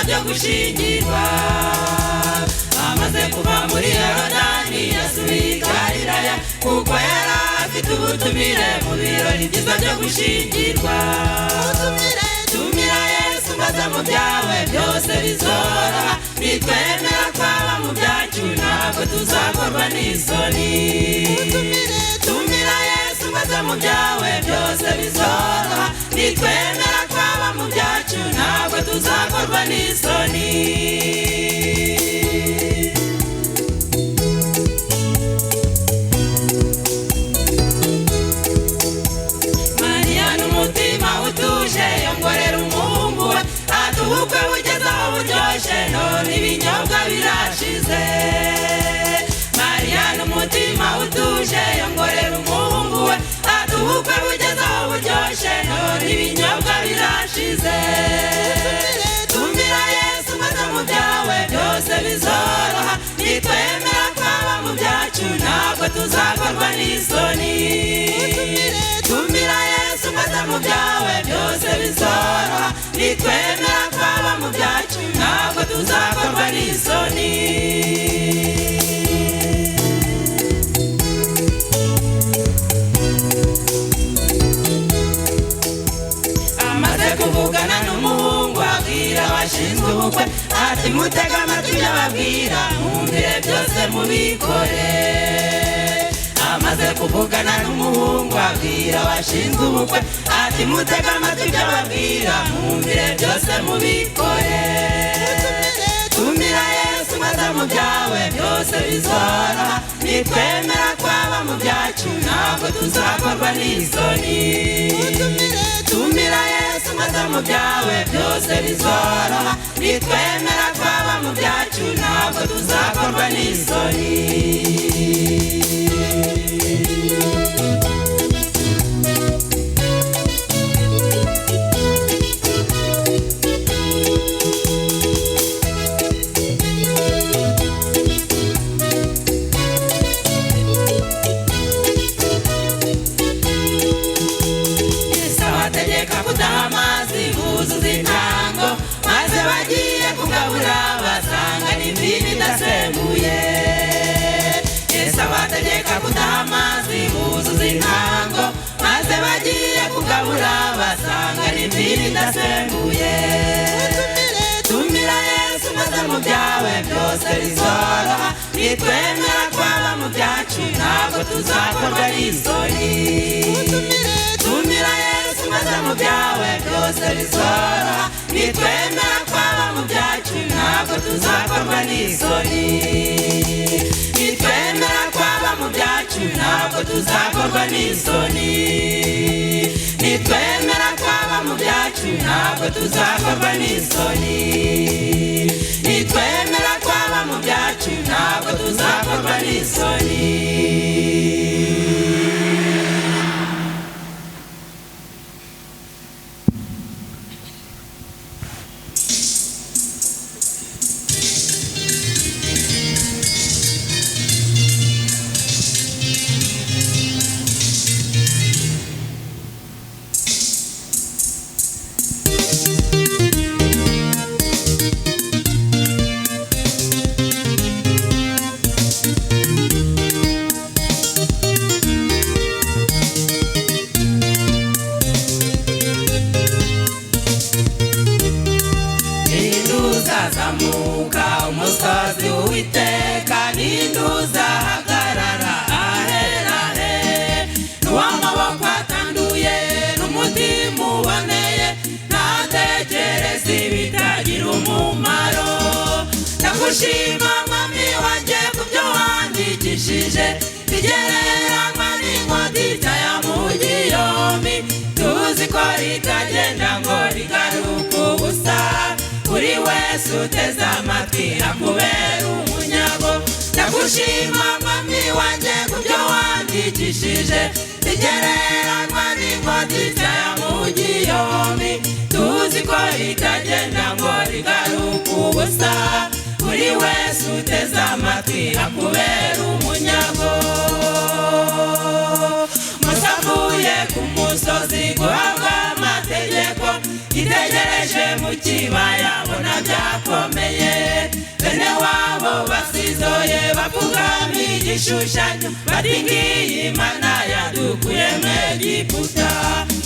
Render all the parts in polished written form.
byo gushingirwa amaze kuva muri Yorodani yasubiye i Galilaya kuko yari afite ubutumire mu birori byiza byo gushingirwa tumira Yesu maze mu byawe byose bizoroha nitwemera kwaba mu byacu ntabwo tuzakorwa n'isoni tumira Yesu maze mu byawe byose bizoroha nitwemera kwaba mu byacu ntabwo tuzakorwa n'isoni Mariya n'umutima utuje yongorera umuhungu we ati ubukwe bugeze aho buryoshye none ibinyobwa birashize Mariya n'umutima utuje yongorera umuhungu we ati ubukwe bugeze aho buryoshye none ibinyobwa birashize tumira Yesu maze mu byawe byose bizoroha nitwemera kwaba mu byacu ntabwo tuzakorwa n'isoni tumira Yesu maze mu byawe byose bizoroha nitwemera kwaba mu byacu ntabwo tuzakorwa n'isoni amaze kuvugana n'umuhungu abwira abashinzwe ubukwe ati mutega amatwi ibyo ababwira mwumvire byose mubikore amaze kuvugana n'umuhungu abwira abashinzwe ubukwe ati mutega amatwi ibyo ababwira mwumvire byose mubikore tumira Yesu maze mu byawe byose bizoroha nitwemera kwaba mu byacu ntabwo tuzakorwa n'isoni tumira Yesu maze mu byawe byose bizoroha nitwemera kwaba mu byacu ntabwo tuzakorwa n'isoni bategeka kudaha amazi buzuza intango maze bagiye kugabura basanga n'imviri idasembuye tumira Yesu maze mu byawe byose bizoroha nitwemera kwaba mu byacu ntabwo tuzakorwa n'isoni tumira Yesu maze mu byawe byose bizoroha nitwemera kwaba mu byacu ntabwo tuzakorwa n'isoni nitwemera kwaba mu byacu ntabwo tuzakorwa n'isoni nitwemera kwaba mu byacu ntabwo tuzakorwa n'isoni nitwemera kwaba mu byacu ntabwo tuzakorwa n'isoni umusozi w'Uwiteka n'induza hagarara ahera n'uw'amaboko atanduye n'umutima uboneye ntatekereza ibitagira umumaro ndagushima mwami wanjye ku byo wandikishije bigereranywa n'inkoni ya mugiyombi tuzi ko ritagenda ngo rigaruke ubusa buri wese uteze amatwi akubera umunyago ndagushima mwami wanjye ku byo wandikishije bigereranywa n'inkoni ya mugiyombi tuzi ko ritagenda ngo rigaruke ubusa buri wese uteze amatwi akubera umunyago musavuye ku musozi guhabwa amategeko itegereje mu kibaya bona byakomeye bene wabo basizoye bapfukama igishushanyo bati ngiyi Imana yadukuye mu Egiputa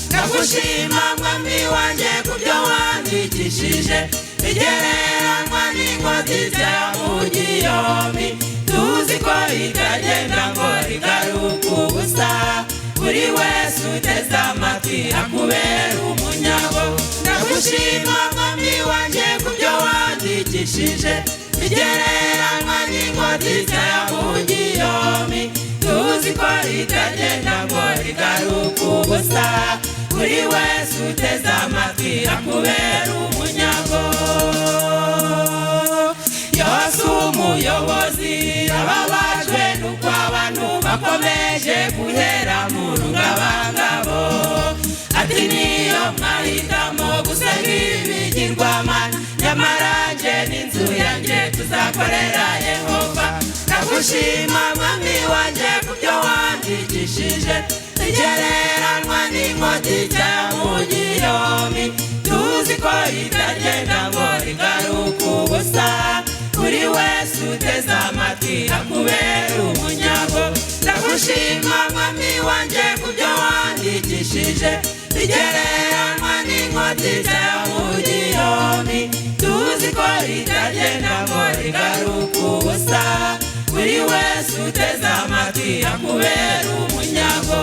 ndagushima mwami wanjye kubyo wandikishije bigereranywa n'ingoti za Mugiyomi tuzi ko itagenda ngo rigaruka ubusa buri wese uteze amatwi akubera umunyago ndagushima mwami wanjye kubyo wandikishije bigereranywa n'ingoti za Mugiyomi tuzi ko itagenda ngo rigaruka ubusa buri wese uteze amatwi akubera umunyago Yose umuyobozi ababajwe n'uko abantu bakomeje guhera mu rungabangabo ati niyo mwahitamo gusenga ibigirwamana nyamara nje n'inzu yanjye tuzakorera Yehova ndagushima mwami wanjye kubyo wandikishije bigereranywa n'inkoti za Mugiyomi tuzi ko itagenda ngo rigaruka ubusa buri wese uteze amatwi akubera umunyago ndagushima mwami wanjye kubyo wandikishije bigereranywa n'inkoti za Mugiyomi tuzi ko itagenda ngo rigaruka ubusa buri wese uteze amatwi akubera umunyago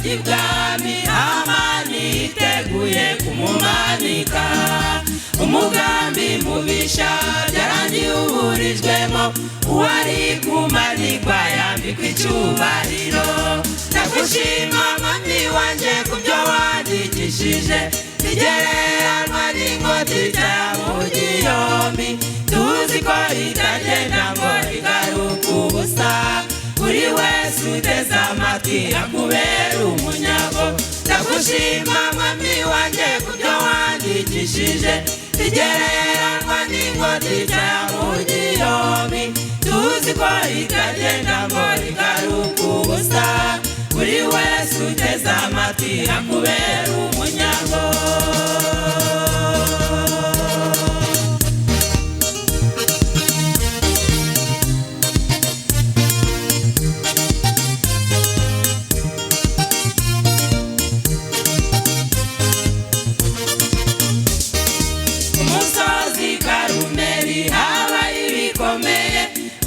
Ibwami Hamani yiteguye kumumanika umugambi mubisha byarangiye uburijwemo uwari kumanikwa yambikwa icyubahiro ndagushima mwami wanjye kubyo wandikishije bigereranywa n'ingoti za Mugiyomi tuzi ko itagenda ngo rigaruka ubusa buri wese uteze amatwi akubera umunyago ndagushima mwami wanjye kubyo wandikishije bigereranywa n'ingoti za Mugiyomi tuzi ko itagenda ngo rigaruka ubusa buri wese uteze amatwi akubera umunyago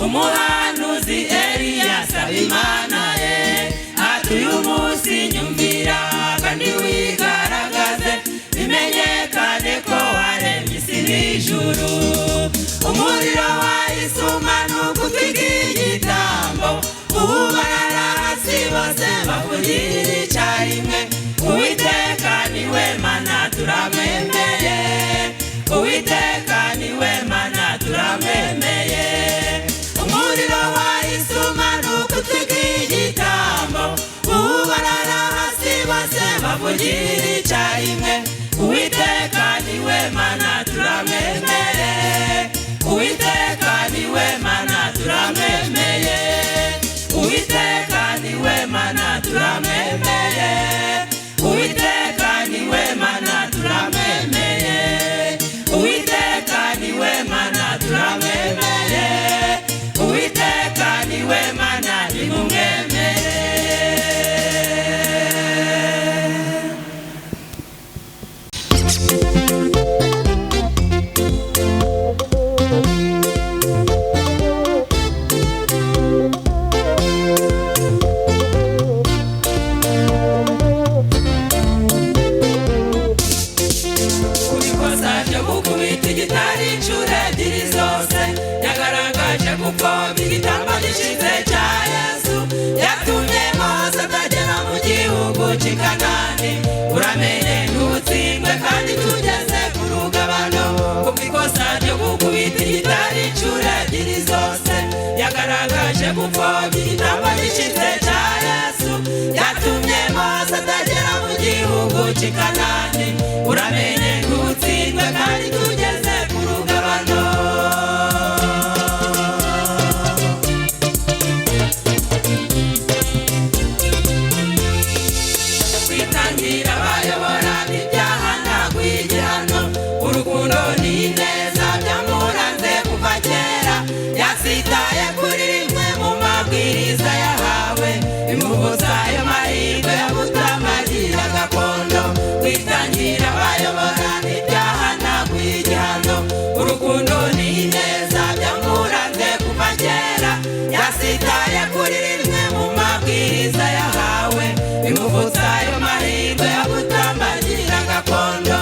umuhanuzi Eliya asaba Imana ye ati uyu munsi nyumvira kandi wigaragaze bimenyekane ko waremye isi n'ijuru umuriro wahise umanuka utwika igitambo ubarara hasi bose bavugira icyarimwe Uwiteka niwe Mana turamwemeye Uwiteka niwe Mana turamwemeye umuriro wahise umanuka utwika igitambo ubarara hasi bose bavugira icyarimwe Uwiteka niwe Mana turamwemeye Uwiteka niwe Mana turamwemeye Uwiteka niwe Mana turamwemeye Uwiteka niwe Mana turamwemeye Uwiteka niwe Mana turamwemeye Uwiteka niwe Mana nimumwemere gupfobya igitambo gishize cya Yesu yatumye Mose atagera mu gihugu cy'i Kanani uramenye ntutsindwe kandi tugeze ku rugabano kuko ikosa ryo gukubita igitare inshuro ebyiri zose yagaragaje gupfobya igitambo gishize cya Yesu yatumye Mose atagera mu gihugu cy'i Kanani uramenye ntutsindwe kandi tugeze ku rugabano kwitangira abayobora n'ibyaha ntabwo igihano urukundo n'ineza byamuranze kuva kera yasitaye kuri rimwe mu mabwiriza yahawe bimubuza ayo mahirwe yo gutamagira gakondo kwitangira abayobora n'ibyaha ntabwo igihano urukundo n'ineza byamuranze kuva kera yasitaye kuri rimwe mu mabwiriza yahawe bimubuza ayo mahirwe yo gutamagira gakondo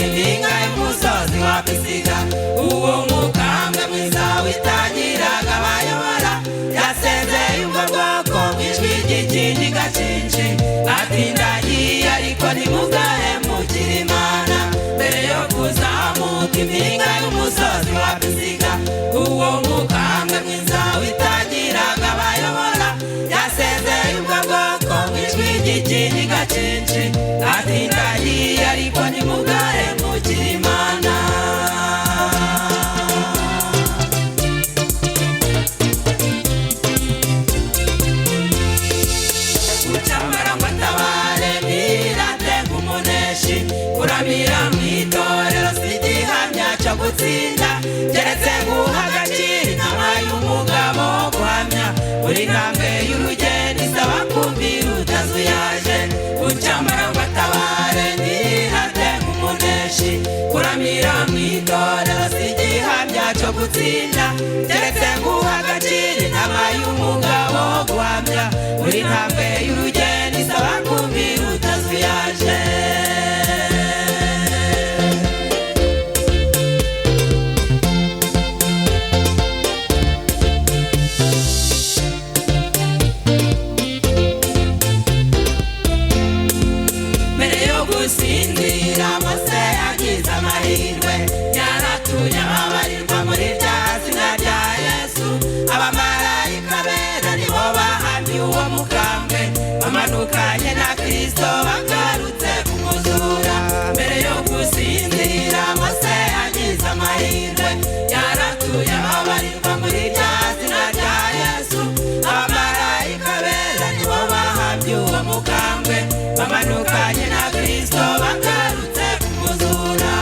impinga y'umusozi wa Pisiga uwo mukambwe mwiza witangiraga abayobora yasezeye ubwo bwoko bw'ijwi ry'ikiniga cyinshi ati ndagiye ariko ntimugahemukire Imana mbere yo kuzamuka impinga y'umusozi wa Pisiga uwo mukambwe mwiza witangiraga abayobora yasezeye ubwo bwoko bw'ijwi ry'ikiniga cyinshi ati ndagiye ariko ntimugahemukire Imana ucamara ngo atabare ntirate nk'umuneshi kuramira mu itorero si igihamya cyo gutsinda keretse guha agaciro inama y'umugabo wo guhamya buri ntambwe y'urugendo isaba kumvira utazuyaje ucamara ngo atabare ntirate nk'umuneshi kuramira mu itorero si igihamya cyo gutsinda keretse guha agaciro inama y'umugabo wo guhamya buri ntambwe y'urugendo isaba kumvira utazuyaje mbere yo gusinzira Mose yagize amahirwe yaratuye ababarirwa muri rya zina rya Yesu abamarayika bera nibo bahamye uwo mukambwe bamanukanye na Kristo bagarutse kumuzura mbere yo gusinzira Mose yagize amahirwe yaratuye ababarirwa muri rya zina rya Yesu abamarayika bera nibo bahamye uwo mukambwe bamanukanye na Kristo bagarutse kumuzura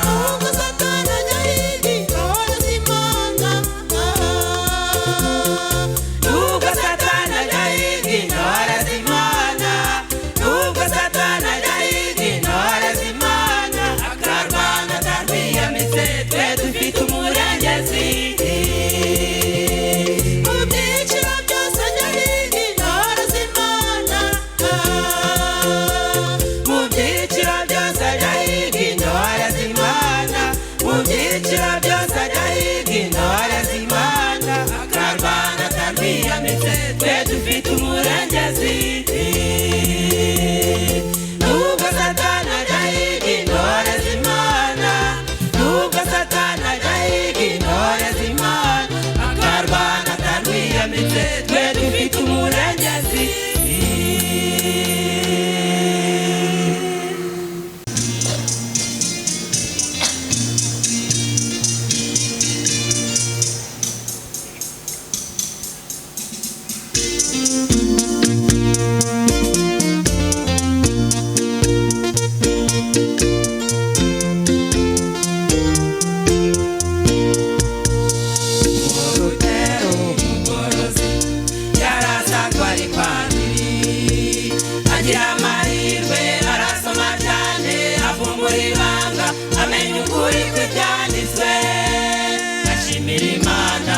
nubwo Satani ajya hirya intore z'Imana nubwo Satani ajya hirya intore z'Imana nubwo Satani ajya hirya intore z'Imana akarwana atarwiyamitse twe dufite umurengezi mu byiciro byose ajya hirya intore z'Imana mu byiciro byose ajya hirya intore z'Imana mu byiciro byose ajya hirya intore z'Imana akarwana atarwiyamitse twe dufite umurengezi nubwo Satani ajya hirya intore z'Imana nubwo Satani ajya hirya intore z'Imana akarwana atarwiyamitse twe dufite umurengezi urutero umugorozi yarasagwa ari padiri agira amahirwe arasoma cyane avumbura ibanga amenya ukuri kw'ibyanditswe ashimira Imana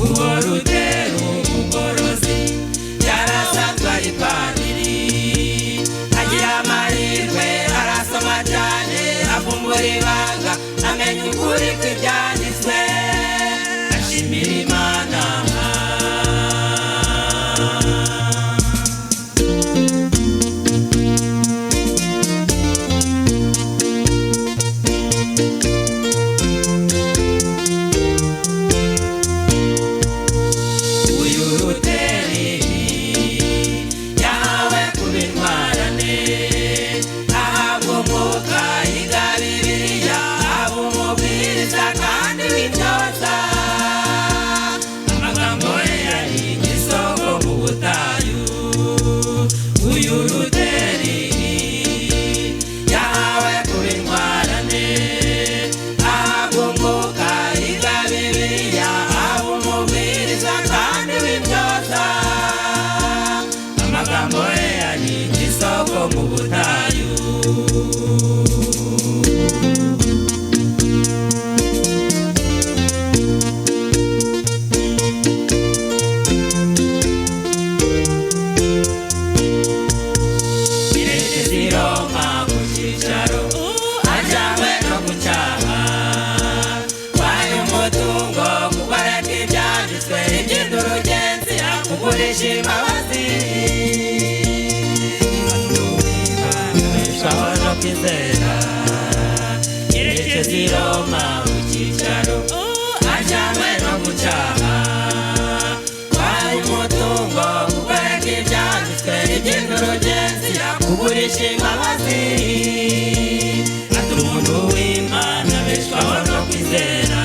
uwo rutero umugorozi yarasagwa ari padiri agira amahirwe arasoma cyane avumbura ibanga amenya ukuri kw'ibyanditswe ashimira Imana kwizera yerekeza i Roma ku cyicaro ajyanywe no gucaha kwari umutungo kubereka ibyanditswe iby'indurugenzi kugurisha imbabazi ati umuntu w'Imana abeshwaho no kwizera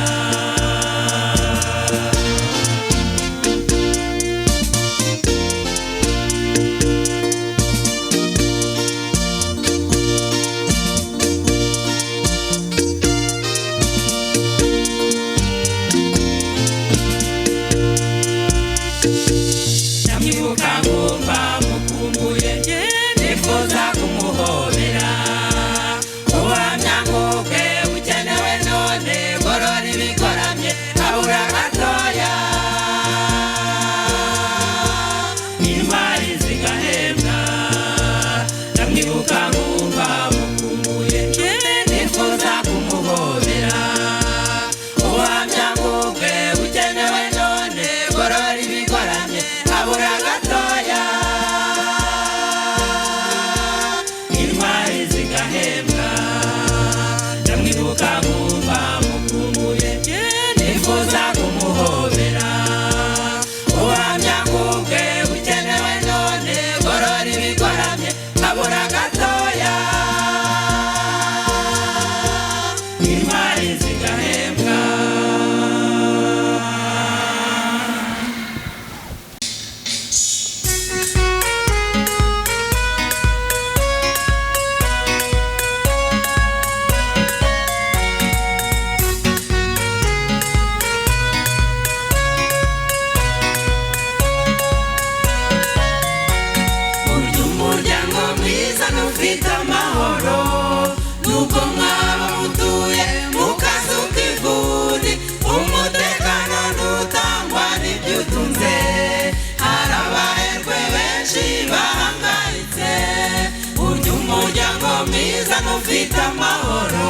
ufite amahoro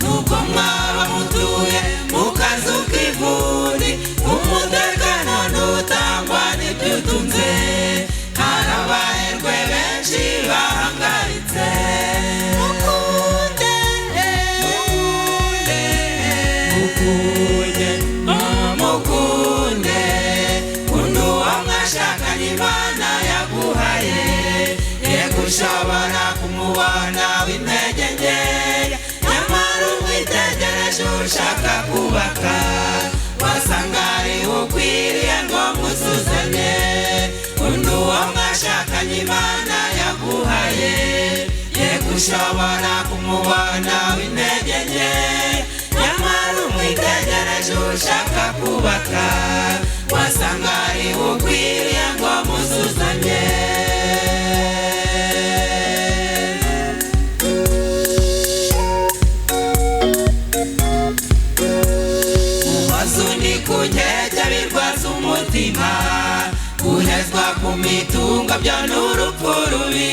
nuko mwaba mutuye mu kazu k'ivuni umutekano n'utangwa n'ibyo utunze hari abaherwe benshi bahangayitse mukunde kunda uwo mwashakanye Imana yaguhaye ushobora kumubona w'intege nkeya nyamara umwitegereje ushaka kubaka wasanga ari ukwiriye ngo muzuzanye kunda uwo mwashakanye Imana yaguhaye yego ushobora kumubona w'intege nkeya nyamara umwitegereje ushaka kubaka wasanga ari ukwiriye ngo muzuzanye kunyejya birwaza umutima guhezwa ku mitungo byo n'urupfu rubi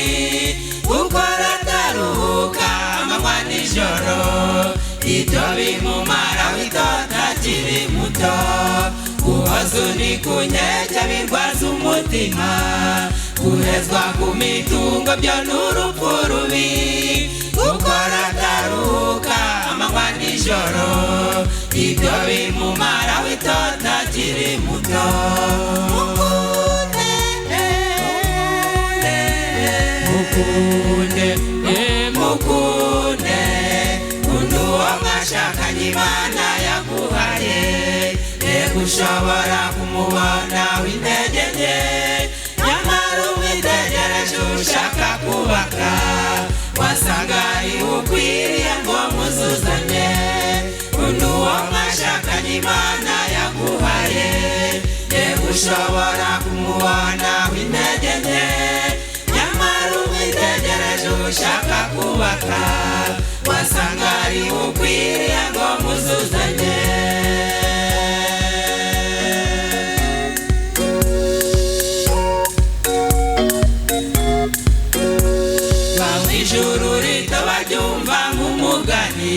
gukora ataruhuka amanywa n'ijoro ibyo bimumara witota akiri muto guhoza undi kunyejya birwaza umutima guhezwa ku mitungo byo n'urupfu rubi gukora ataruhuka amanywa n'ijoro ibyo bimumara witota akiri muto mukunde kunda uwo mwashakanye Imana yaguhaye yego ushobora kumubona w'intege nke nyamara umwitegereje ushaka kubaka wasanga ari ukwiriye ngo muzuzanye kunda uwo mwashakanye Imana yaguhaye yego ushobora kumubona w'intege nke nyamara umwitegereje ushaka kubaka wasanga ari ukwiriye ngo muzuzanye ijuru rito baryumva nk'umugani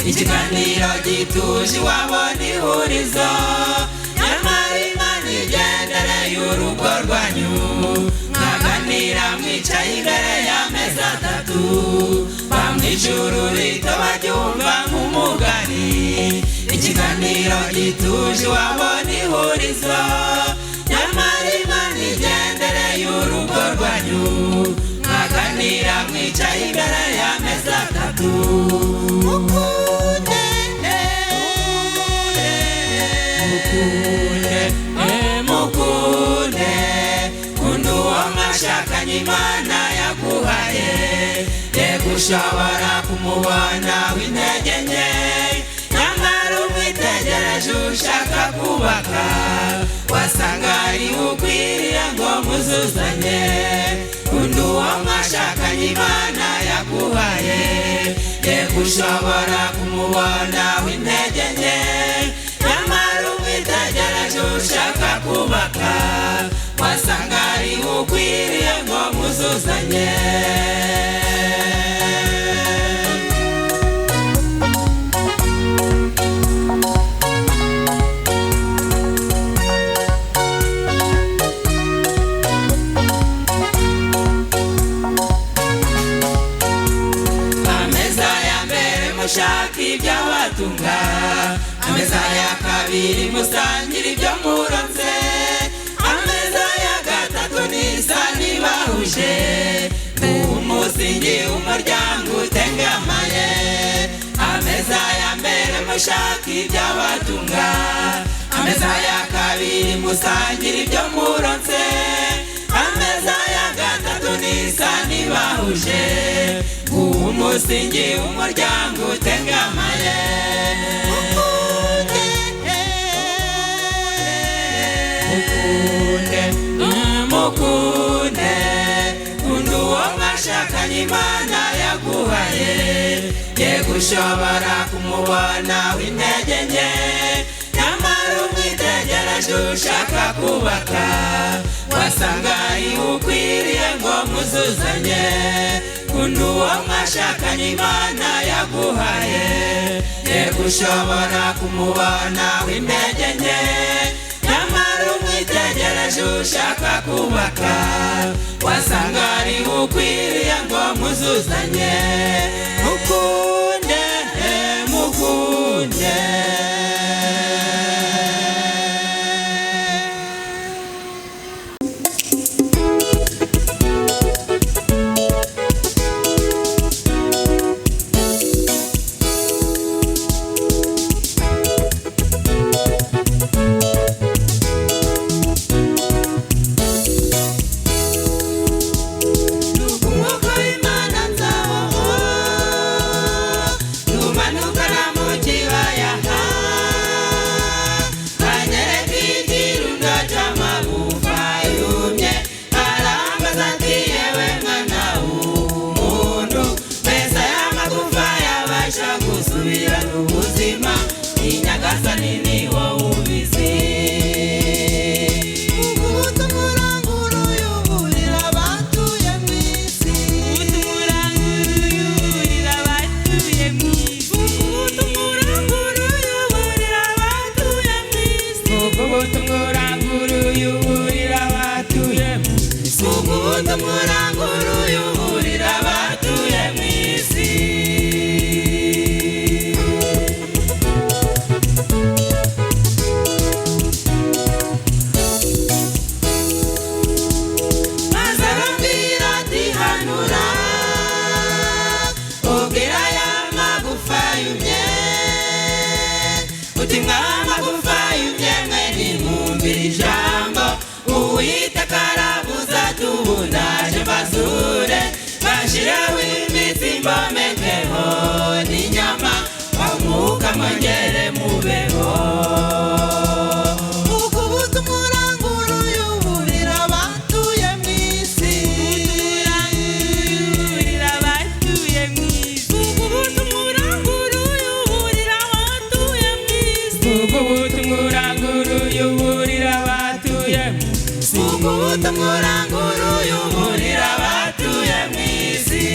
ikiganiro gituje wabona ihurizo nyamara Imana igendereye urugo rwanyu mwaganira mwicaye imbere y'ameza atatu, bamwijuru rito baryumva nk'umugani, ikiganiro gituje wabona ihurizo, nyamara Imana igendereye urugo rwanyu, mwaganira mwicaye imbere y'ameza atatu. Mukunde mukunde kunda uwo mwashakanye Imana yaguhaye, yego ushobora kumubona w'intege nke, nyamara umwitegereje ushaka kubaka, wasanga ari ukwiriye ngo muzuzanye. Kunda uwo mwashakanye Imana yaguhaye, yego ushobora kumubona w'intege nke, nyamara umwitegereje ushaka kubaka, wasanga ari ukwiriye ngo muzuzanye. Ameza ya mbere mushaka ibyabatunga, ameza ya kabiri musangira ibyo muronse, ameza ya gatatu nisa nibahuje, umusingi w'umuryango utengamaye. Ameza ya mbere mushaka ibyabatunga, ameza ya kabiri musangira ibyo muronse, ameza ya gatatu nisa nibahuje, umusingi w'umuryango utengamaye. Mukunde kunda uwo mwashakanye Imana yaguhaye, yego ushobora kumubona w'intege nke, nyamara umwitegereje ushaka kubaka, wasanga ari ukwiriye ngo muzuzanye. Kunda uwo mwashakanye Imana yaguhaye, yego ushobora kumubona w'intege nke, nyamara umwitegereje ushaka kubaka, wasanga ari ukwiriye ngo muzuzanye. Mukunde mukunde. Mwongere mubeho ukubuza umuranguro y'uburira abatuye mw'isi, ukubuza umuranguro y'uburira abatuye mw'isi, ukubuza umuranguro y'uburira abatuye mw'isi, ukubuza umuranguro y'uburira abatuye mw'isi.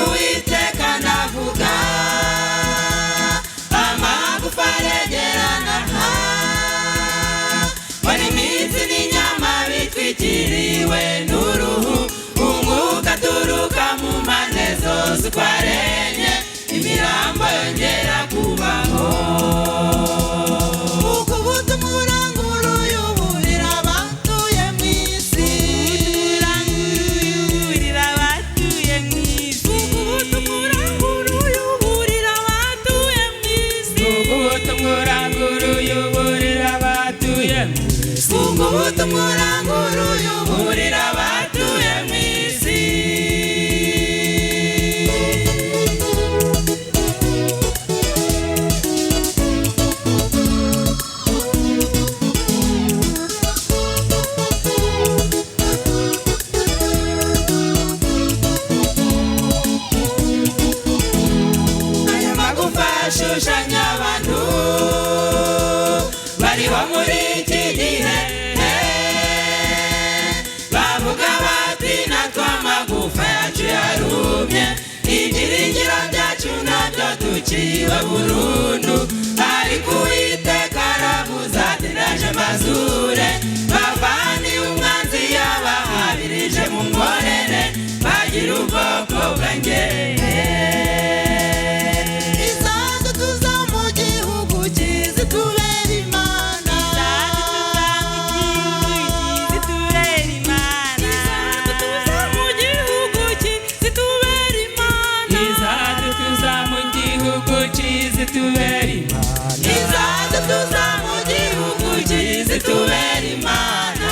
Uwiteka ndavuga twarenye imirambo yongera kubaho. ukubuta umuranguro uyoborera abatuye mu isi, uburira abatuye mu isi, ukubuta umuranguro uyoborera abatuye mu isi, ukubuta umuranguro uyoborera abatuye mu isi, ukubuta umuranguro uburira abatuye mu isi. Aya magufa ashushanya abantu bariho muri iki gihe, bavuga bati natwe amagufa yacu yarumye, ibyiringiro byacu nabyo duciwe burundu, ariko Uwiteka aravuze ati ndaje mbazure, bavane umwanzi yabahabirije mu ngorere, bagira ubwoko bwanjye. izadutuza mu gihugu kizitubera imana, izadutuza mu gihugu kizitubera imana, Izadutuza mu gihugu kizitubera imana, izadutuza mu gihugu kizitubera imana.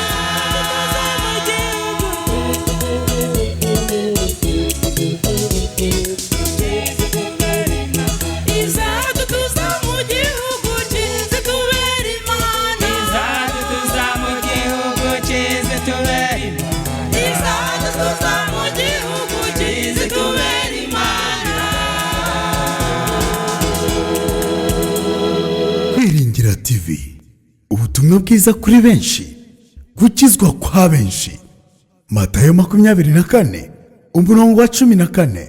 izadutuza mu gihugu kizitubera imana, Izadutuza mu gihugu kizitubera imana, izadutuza mu gihugu kizitubera imana. Kwiringira TV, ubutumwa bwiza kuri benshi, gukizwa kwa benshi. Matayo 24 umurongo wa 14.